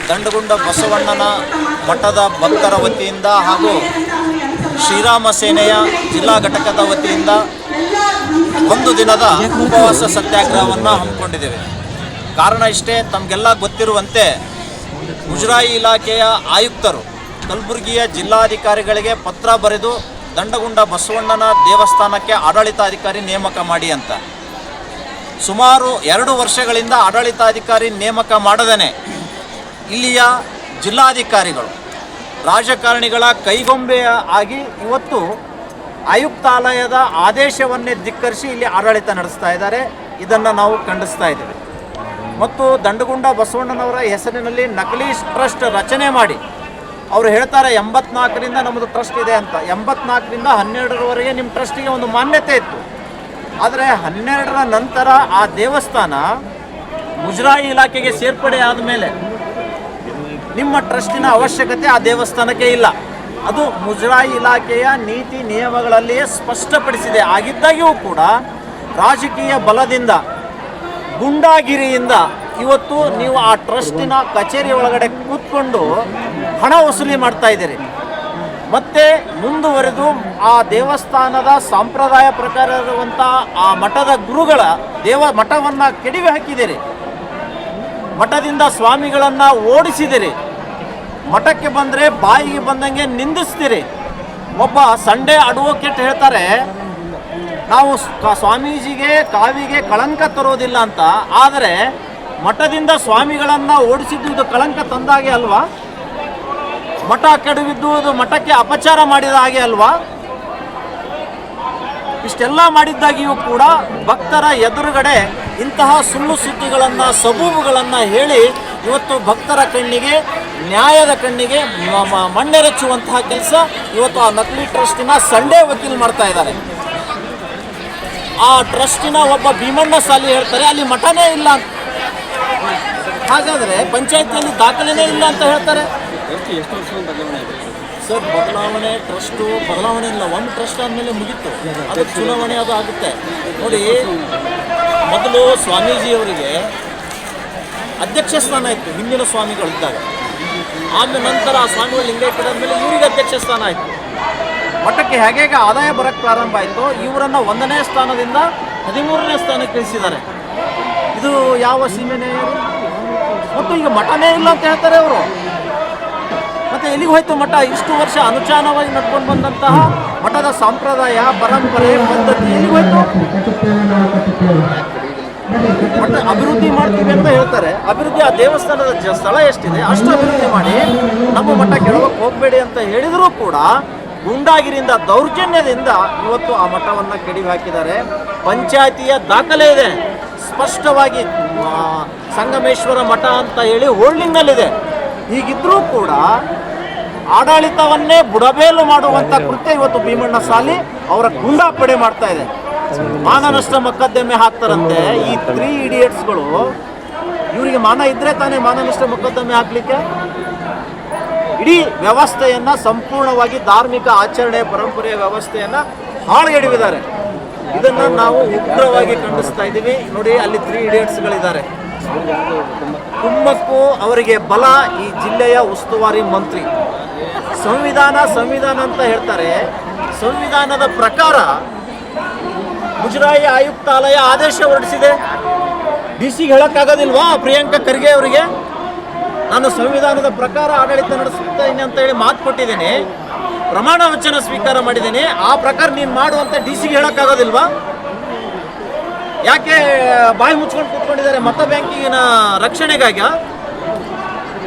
ದಂಡಗುಂಡ ಬಸವಣ್ಣನ ಮಠದ ಭಕ್ತರ ವತಿಯಿಂದ ಹಾಗೂ ಶ್ರೀರಾಮ ಸೇನೆಯ ಜಿಲ್ಲಾ ಘಟಕದ ವತಿಯಿಂದ ಒಂದು ದಿನದ ಉಪವಾಸ ಸತ್ಯಾಗ್ರಹವನ್ನು ಹಮ್ಮಿಕೊಂಡಿದ್ದೇವೆ. ಕಾರಣ ಇಷ್ಟೇ, ತಮಗೆಲ್ಲ ಗೊತ್ತಿರುವಂತೆ ಮುಜರಾಯಿ ಇಲಾಖೆಯ ಆಯುಕ್ತರು ಕಲಬುರಗಿಯ ಜಿಲ್ಲಾಧಿಕಾರಿಗಳಿಗೆ ಪತ್ರ ಬರೆದು ದಂಡಗುಂಡ ಬಸವಣ್ಣನ ದೇವಸ್ಥಾನಕ್ಕೆ ಆಡಳಿತಾಧಿಕಾರಿ ನೇಮಕ ಮಾಡಿ ಅಂತ ಸುಮಾರು 2 ವರ್ಷಗಳಿಂದ ಆಡಳಿತಾಧಿಕಾರಿ ನೇಮಕ ಮಾಡದೇ ಇಲ್ಲಿಯ ಜಿಲ್ಲಾಧಿಕಾರಿಗಳು ರಾಜಕಾರಣಿಗಳ ಕೈಗೊಂಬೆ ಆಗಿ ಇವತ್ತು ಆಯುಕ್ತಾಲಯದ ಆದೇಶವನ್ನೇ ಧಿಕ್ಕರಿಸಿ ಇಲ್ಲಿ ಆಡಳಿತ ನಡೆಸ್ತಾ ಇದ್ದಾರೆ. ಇದನ್ನು ನಾವು ಖಂಡಿಸ್ತಾ ಇದ್ದೇವೆ. ಮತ್ತು ದಂಡಗುಂಡ ಬಸವಣ್ಣನವರ ಹೆಸರಿನಲ್ಲಿ ನಕಲಿ ಟ್ರಸ್ಟ್ ರಚನೆ ಮಾಡಿ ಅವರು ಹೇಳ್ತಾರೆ 84ರಿಂದ ನಮ್ಮದು ಟ್ರಸ್ಟ್ ಇದೆ ಅಂತ. 84ರಿಂದ 12ರವರೆಗೆ ನಿಮ್ಮ ಟ್ರಸ್ಟಿಗೆ ಒಂದು ಮಾನ್ಯತೆ ಇತ್ತು. ಆದರೆ 12ರ ನಂತರ ಆ ದೇವಸ್ಥಾನ ಮುಜರಾಯಿ ಇಲಾಖೆಗೆ ಸೇರ್ಪಡೆ ಆದಮೇಲೆ ನಿಮ್ಮ ಟ್ರಸ್ಟಿನ ಅವಶ್ಯಕತೆ ಆ ದೇವಸ್ಥಾನಕ್ಕೆ ಇಲ್ಲ. ಅದು ಮುಜರಾಯಿ ಇಲಾಖೆಯ ನೀತಿ ನಿಯಮಗಳಲ್ಲಿಯೇ ಸ್ಪಷ್ಟಪಡಿಸಿದೆ. ಆಗಿದ್ದಾಗ್ಯೂ ಕೂಡ ರಾಜಕೀಯ ಬಲದಿಂದ ಗುಂಡಾಗಿರಿಯಿಂದ ಇವತ್ತು ನೀವು ಆ ಟ್ರಸ್ಟಿನ ಕಚೇರಿ ಒಳಗಡೆ ಕೂತ್ಕೊಂಡು ಹಣ ವಸೂಲಿ ಮಾಡ್ತಾ ಇದ್ದೀರಿ. ಮತ್ತು ಮುಂದುವರೆದು ಆ ದೇವಸ್ಥಾನದ ಸಂಪ್ರದಾಯ ಪ್ರಕಾರ ಇರುವಂಥ ಆ ಮಠದ ಗುರುಗಳ ಮಠವನ್ನು ಕೆಡವಿ ಹಾಕಿದ್ದೀರಿ. ಮಠದಿಂದ ಸ್ವಾಮಿಗಳನ್ನು ಓಡಿಸಿದಿರಿ. ಮಠಕ್ಕೆ ಬಂದರೆ ಬಾಯಿಗೆ ಬಂದಂಗೆ ನಿಂದಿಸ್ತೀರಿ. ಒಬ್ಬ ಸಂಡೇ ಅಡ್ವೊಕೇಟ್ ಹೇಳ್ತಾರೆ, ನಾವು ಸ್ವಾಮೀಜಿಗೆ ಕಾವಿಗೆ ಕಳಂಕ ತರೋದಿಲ್ಲ ಅಂತ. ಆದರೆ ಮಠದಿಂದ ಸ್ವಾಮಿಗಳನ್ನು ಓಡಿಸಿದ್ದು ಇದು ಕಳಂಕ ತಂದಾಗೆ ಅಲ್ವಾ? ಮಠ ಕೆಡವಿದ್ದು ಇದು ಮಠಕ್ಕೆ ಅಪಚಾರ ಮಾಡಿದ ಹಾಗೆ ಅಲ್ವಾ? ಇಷ್ಟೆಲ್ಲ ಮಾಡಿದ್ದಾಗಿಯೂ ಕೂಡ ಭಕ್ತರ ಎದುರುಗಡೆ ಇಂತಹ ಸುಳ್ಳು ಸುದ್ದಿಗಳನ್ನು ಸಬೂಬುಗಳನ್ನು ಹೇಳಿ ಇವತ್ತು ಭಕ್ತರ ಕಣ್ಣಿಗೆ ನ್ಯಾಯದ ಕಣ್ಣಿಗೆ ಮಣ್ಣೆರಚುವಂತಹ ಕೆಲಸ ಇವತ್ತು ಆ ನಕಲಿ ಟ್ರಸ್ಟಿನ ಸಂಡೇ ವಕೀಲ್ ಮಾಡ್ತಾ ಇದ್ದಾರೆ. ಆ ಟ್ರಸ್ಟಿನ ಒಬ್ಬ ಭೀಮಣ್ಣ ಸಾಲಿ ಹೇಳ್ತಾರೆ ಅಲ್ಲಿ ಮಠನೇ ಇಲ್ಲ ಅಂತ. ಹಾಗಾದರೆ ಪಂಚಾಯತಿಯಲ್ಲಿ ದಾಖಲೆನೇ ಇಲ್ಲ ಅಂತ ಹೇಳ್ತಾರೆ. ಸರ್, ಬದಲಾವಣೆ ಟ್ರಸ್ಟು ಬದಲಾವಣೆ ಇಲ್ಲ. ಒಂದು ಟ್ರಸ್ಟ್ ಆದಮೇಲೆ ಮುಗೀತು, ಅದು ಚುನಾವಣೆ ಅದು ಆಗುತ್ತೆ. ನೋಡಿ, ಮೊದಲು ಸ್ವಾಮೀಜಿಯವರಿಗೆ ಅಧ್ಯಕ್ಷ ಸ್ಥಾನ ಇತ್ತು ಹಿಂದಿನ ಸ್ವಾಮಿಗಳಿದ್ದಾಗ. ಆಮೇಲೆ ನಂತರ ಆ ಸ್ವಾಮಿಗಳು ಲಿಂಗೈಕ್ಯರಾದ್ಮೇಲೆ ಇವರಿಗೆ ಅಧ್ಯಕ್ಷ ಸ್ಥಾನ ಆಯಿತು. ಮಠಕ್ಕೆ ಹೇಗೆ ಆದಾಯ ಬರೋಕ್ಕೆ ಪ್ರಾರಂಭ ಆಯಿತು, ಇವರನ್ನು 1ನೇ ಸ್ಥಾನದಿಂದ 13ನೇ ಸ್ಥಾನಕ್ಕೆ ಇಳಿಸಿದ್ದಾರೆ. ಇದು ಯಾವ ಸೀಮೆನೇ? ಮತ್ತು ಈಗ ಮಠನೇ ಇಲ್ಲ ಅಂತ ಹೇಳ್ತಾರೆ ಅವರು. ಮತ್ತು ಎಲ್ಲಿಗೆ ಹೋಯ್ತು ಮಠ? ಇಷ್ಟು ವರ್ಷ ಅನುಚಾನವಾಗಿ ನಡ್ಕೊಂಡು ಬಂದಂತಹ ಮಠದ ಸಂಪ್ರದಾಯ ಪರಂಪರೆ ಪದ್ಧತಿ ಎಲ್ಲಿಗೆ ಹೋಯ್ತು? ಮಠ ಅಭಿವೃದ್ಧಿ ಮಾಡ್ತೀವಿ ಅಂತ ಹೇಳ್ತಾರೆ. ಅಭಿವೃದ್ಧಿ ಆ ದೇವಸ್ಥಾನದ ಸ್ಥಳ ಎಷ್ಟಿದೆ ಅಷ್ಟು ಅಭಿವೃದ್ಧಿ ಮಾಡಿ ನಮ್ಮ ಮಠ ಕೆಡವಕ್ಕೆ ಹೋಗಬೇಡಿ ಅಂತ ಹೇಳಿದರೂ ಕೂಡ ಗುಂಡಾಗಿರಿಯಿಂದ ದೌರ್ಜನ್ಯದಿಂದ ಇವತ್ತು ಆ ಮಠವನ್ನು ಕೆಡವಿ ಹಾಕಿದ್ದಾರೆ. ಪಂಚಾಯತಿಯ ದಾಖಲೆ ಇದೆ, ಸ್ಪಷ್ಟವಾಗಿ ಸಂಗಮೇಶ್ವರ ಮಠ ಅಂತ ಹೇಳಿ ಹೋಲ್ಡಿಂಗ್ನಲ್ಲಿದೆ. ಹೀಗಿದ್ರೂ ಕೂಡ ಆಡಳಿತವನ್ನೇ ಬುಡಬೇಲು ಮಾಡುವಂಥ ಕೃತ್ಯ ಇವತ್ತು ಭೀಮಣ್ಣ ಸಾಲಿ ಅವರ ಗುಂಡಾಪಡೆ ಮಾಡ್ತಾ ಇದೆ. ಮಾನನಷ್ಟ ಮೊಕದ್ದಮೆ ಹಾಕ್ತಾರಂತೆ ಈ 3 ಇಡಿಯಟ್ಸ್ಗಳು. ಇವರಿಗೆ ಮಾನ ಇದ್ದರೆ ತಾನೇ ಮಾನನಷ್ಟ ಮೊಕದ್ದಮೆ ಹಾಕಲಿಕ್ಕೆ. ಇಡೀ ವ್ಯವಸ್ಥೆಯನ್ನು ಸಂಪೂರ್ಣವಾಗಿ ಧಾರ್ಮಿಕ ಆಚರಣೆ ಪರಂಪರೆಯ ವ್ಯವಸ್ಥೆಯನ್ನು ಹಾಳುಗೆಡವಿದ್ದಾರೆ. ಇದನ್ನು ನಾವು ಉಗ್ರವಾಗಿ ಖಂಡಿಸ್ತಾ ಇದ್ದೀವಿ. ನೋಡಿ, ಅಲ್ಲಿ 3 ಇಡಿಯಟ್ಸ್ಗಳಿದ್ದಾರೆ. ಕುಮ್ಮಕ್ಕು ಅವರಿಗೆ ಬಲ ಈ ಜಿಲ್ಲೆಯ ಉಸ್ತುವಾರಿ ಮಂತ್ರಿ. ಸಂವಿಧಾನ ಅಂತ ಹೇಳ್ತಾರೆ. ಸಂವಿಧಾನದ ಪ್ರಕಾರ ಮುಜರಾಯಿ ಆಯುಕ್ತಾಲಯ ಆದೇಶ ಹೊರಡಿಸಿದೆ. ಡಿಸಿಗೆ ಹೇಳೋಕ್ಕಾಗೋದಿಲ್ವಾ ಪ್ರಿಯಾಂಕಾ ಖರ್ಗೆ ಅವರಿಗೆ? ನಾನು ಸಂವಿಧಾನದ ಪ್ರಕಾರ ಆಡಳಿತ ನಡೆಸುತ್ತೇನೆ ಅಂತ ಹೇಳಿ ಮಾತು ಕೊಟ್ಟಿದ್ದೇನೆ, ಪ್ರಮಾಣ ವಚನ ಸ್ವೀಕಾರ ಮಾಡಿದ್ದೇನೆ, ಆ ಪ್ರಕಾರ ನೀನು ಮಾಡುವಂತ ಡಿಸಿಗೆ ಹೇಳೋಕ್ಕಾಗೋದಿಲ್ವಾ? ಯಾಕೆ ಬಾಯಿ ಮುಚ್ಕೊಂಡು ಕೂತ್ಕೊಂಡಿದ್ದಾರೆ? ಮತ ಬ್ಯಾಂಕಿನ ರಕ್ಷಣೆಗಾಗಿ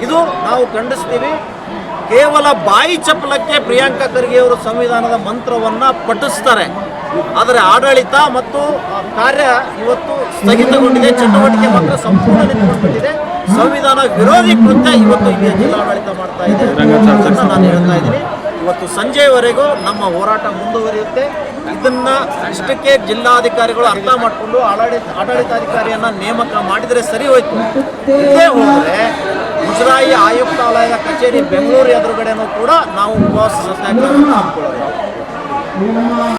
ಇದು ನಾವು ಖಂಡಿಸ್ತೀವಿ. ಕೇವಲ ಬಾಯಿ ಚಪ್ಪಲಕ್ಕೆ ಪ್ರಿಯಾಂಕಾ ಖರ್ಗೆ ಅವರು ಸಂವಿಧಾನದ ಮಂತ್ರವನ್ನು ಪಠಿಸ್ತಾರೆ. ಆದರೆ ಆಡಳಿತ ಮತ್ತು ಕಾರ್ಯ ಇವತ್ತು ಸ್ಥಗಿತಗೊಂಡಿದೆ. ಚಟುವಟಿಕೆ ಮಾತ್ರ ಸಂಪೂರ್ಣ ನಿಂತುಕೊಂಡಿದೆ. ಸಂವಿಧಾನ ವಿರೋಧಿ ಕೃತ್ಯ ಇವತ್ತು ಇಲ್ಲಿ ಜಿಲ್ಲಾಡಳಿತ ಮಾಡ್ತಾ ಇದೆ ಅಂತ ನಾನು ಹೇಳ್ತಾ ಇದ್ದೀನಿ. ಇವತ್ತು ಸಂಜೆಯವರೆಗೂ ನಮ್ಮ ಹೋರಾಟ ಮುಂದುವರಿಯುತ್ತೆ. ಇದನ್ನ ಇಷ್ಟಕ್ಕೆ ಜಿಲ್ಲಾಧಿಕಾರಿಗಳು ಅರ್ಥ ಮಾಡಿಕೊಂಡು ಆಡಳಿತಾಧಿಕಾರಿಯನ್ನು ನೇಮಕ ಮಾಡಿದರೆ ಸರಿ ಹೋಯ್ತು. ಇದೇ ಹೋದರೆ ಮುಜರಾಯಿ ಆಯುಕ್ತಾಲಯದ ಕಚೇರಿ ಬೆಂಗಳೂರು ಎದುರುಗಡೆನೂ ಕೂಡ ನಾವು ಉಪವಾಸ ಸತ್ಯಾಗ್ರಹವನ್ನು ಹಮ್ಮಿಕೊಳ್ಳಬೇಕು.